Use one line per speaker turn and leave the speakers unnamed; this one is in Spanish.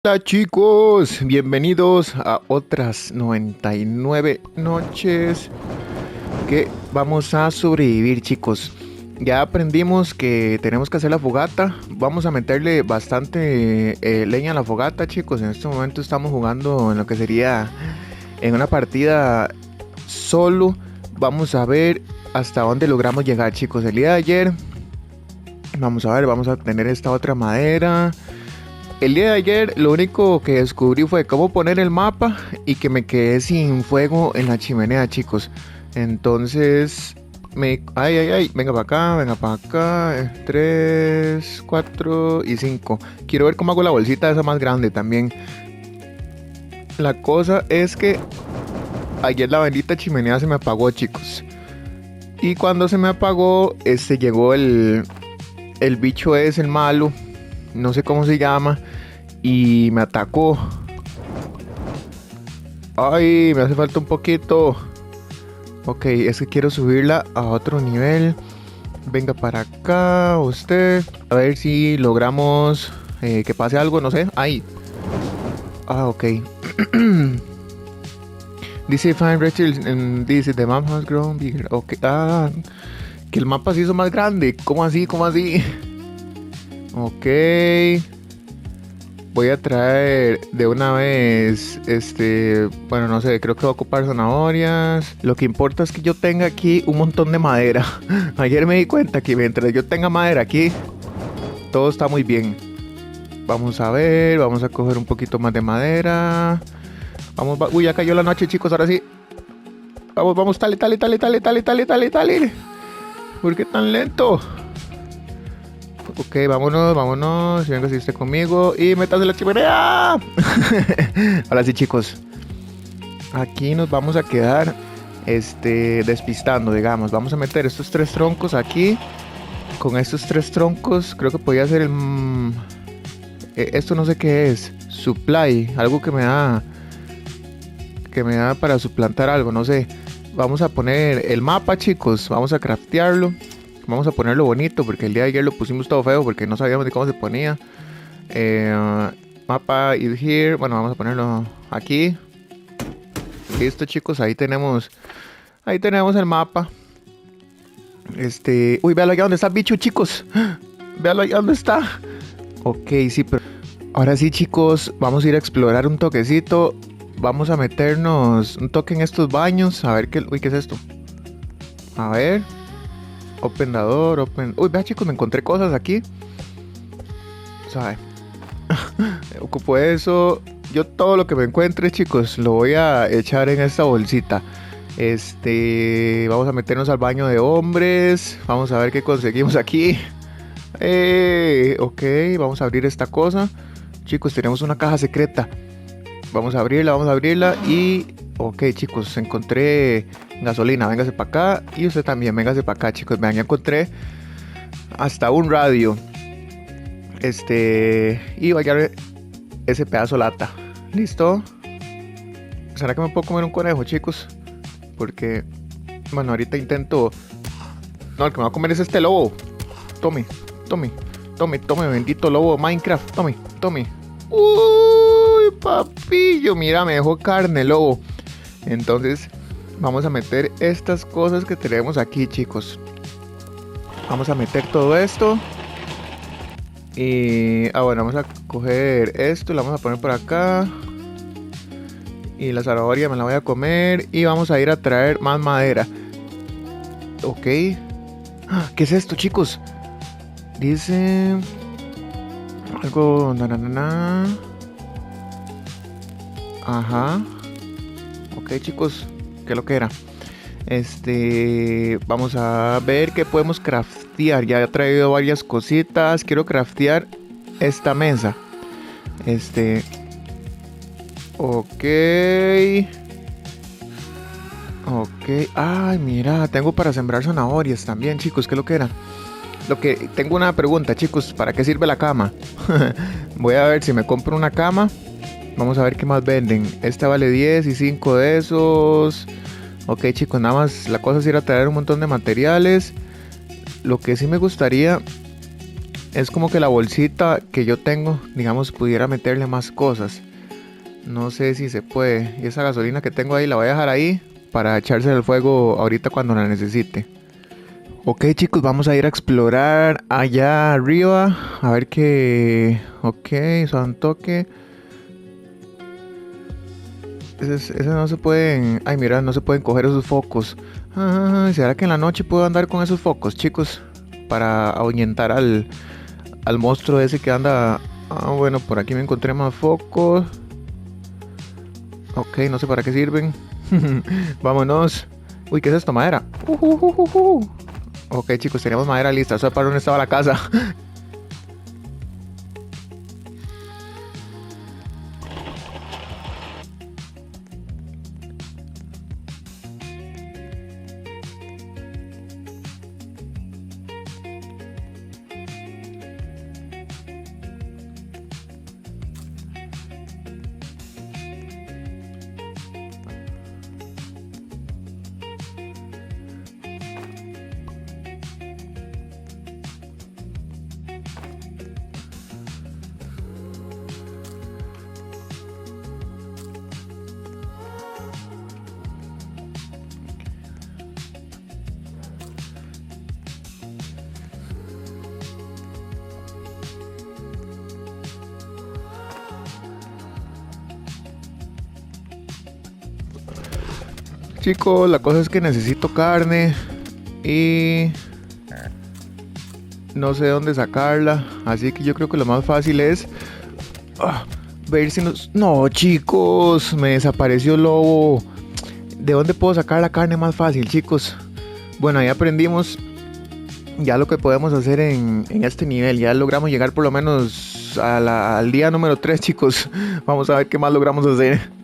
Hola chicos, bienvenidos a otras 99 noches que vamos a sobrevivir, chicos. Ya aprendimos que tenemos que hacer la fogata. Vamos a meterle bastante leña a la fogata, chicos. En este momento estamos jugando en lo que sería en una partida solo. Vamos a ver hasta dónde logramos llegar, chicos. El día de ayer, vamos a ver, vamos a tener esta otra madera. El día de ayer lo único que descubrí fue cómo poner el mapa y que me quedé sin fuego en la chimenea, chicos. Entonces, venga para acá, 3, 4 y 5. Quiero ver cómo hago la bolsita esa más grande también. La cosa es que ayer la bendita chimenea se me apagó, chicos. Y cuando se me apagó, llegó el bicho ese, el malo. No sé cómo se llama. Y me atacó. Ay, me hace falta un poquito. Ok, es que quiero subirla a otro nivel. Venga para acá, usted. A ver si logramos que pase algo, no sé. Ahí. Ah, ok. Dice Fine Rachel, dice the map has grown bigger. Ok, que el mapa se hizo más grande. ¿Cómo así? ¿Cómo así? Ok. Voy a traer de una vez, bueno, no sé, creo que voy a ocupar zanahorias. Lo que importa es que yo tenga aquí un montón de madera. Ayer me di cuenta que mientras yo tenga madera aquí, todo está muy bien. Vamos a ver, vamos a coger un poquito más de madera. Uy, ya cayó la noche, chicos, ahora sí. Vamos, tale. ¿Por qué tan lento? Ok, vámonos. Venga, si esté conmigo. Y métase la chimenea. Ahora sí, chicos. Aquí nos vamos a quedar despistando, digamos. Vamos a meter estos 3 troncos aquí. Con estos 3 troncos, creo que podría ser esto no sé qué es. Supply. Algo que me da. Que me da para suplantar algo, no sé. Vamos a poner el mapa, chicos. Vamos a craftearlo. Vamos a ponerlo bonito porque el día de ayer lo pusimos todo feo porque no sabíamos de cómo se ponía. Mapa is here. Bueno, vamos a ponerlo aquí. Listo, chicos, ahí tenemos el mapa. Uy, véalo allá donde está el bicho, chicos. Véalo allá donde está. Ok, sí, pero ahora sí, chicos, vamos a ir a explorar un toquecito. Vamos a meternos un toque en estos baños. A ver qué... Uy, ¿qué es esto? A ver. Open dador, open... Uy, vea, chicos, me encontré cosas aquí. ¿Sabe? Ocupo eso. Yo todo lo que me encuentre, chicos, lo voy a echar en esta bolsita. Vamos a meternos al baño de hombres. Vamos a ver qué conseguimos aquí. Ok, vamos a abrir esta cosa. Chicos, tenemos una caja secreta. Vamos a abrirla y... Ok, chicos, encontré gasolina. Véngase para acá. Y usted también, véngase para acá, chicos. Vean, ya encontré hasta un radio. Y vaya a ver ese pedazo de lata. ¿Listo? ¿Será que me puedo comer un conejo, chicos? Porque, bueno, ahorita intento... No, el que me va a comer es este lobo. Tome, bendito lobo Minecraft. Tome. Uy, papillo, mira, me dejó carne, lobo. Entonces, vamos a meter estas cosas que tenemos aquí, chicos. Vamos a meter todo esto. Y... bueno, vamos a coger esto, lo vamos a poner por acá. Y la zanahoria me la voy a comer. Y vamos a ir a traer más madera. Ok. ¿Qué es esto, chicos? Dice... algo... Ajá. Ok, chicos. ¿Qué es lo que era? Vamos a ver qué podemos craftear. Ya he traído varias cositas. Quiero craftear esta mesa. Ok. Ay, mira, tengo para sembrar zanahorias también, chicos. ¿Qué es lo que era? Tengo una pregunta, chicos. ¿Para qué sirve la cama? Voy a ver si me compro una cama. Vamos a ver qué más venden. Esta vale 10 y 5 de esos. Ok, chicos, nada más la cosa es ir a traer un montón de materiales. Lo que sí me gustaría Es como que la bolsita que yo tengo, digamos, pudiera meterle más cosas. No sé si se puede. Y esa gasolina que tengo ahí la voy a dejar ahí para echarse al fuego ahorita cuando la necesite. Ok chicos, vamos a ir a explorar allá arriba. A ver qué... Ok, son toque. Ese no se pueden... Ay, mira, no se pueden coger esos focos. ¿Será que en la noche puedo andar con esos focos, chicos? Para ahuyentar al monstruo ese que anda... bueno, por aquí me encontré más focos. Ok, no sé para qué sirven. Vámonos. Uy, ¿qué es esto? Madera. Ok, chicos, tenemos madera lista. ¿Sabes para dónde estaba la casa? Chicos, la cosa es que necesito carne y no sé dónde sacarla. Así que yo creo que lo más fácil es ver si nos... No, chicos, me desapareció el lobo. ¿De dónde puedo sacar la carne más fácil, chicos? Bueno, ahí aprendimos ya lo que podemos hacer en este nivel. Ya logramos llegar por lo menos al día número 3, chicos. Vamos a ver qué más logramos hacer.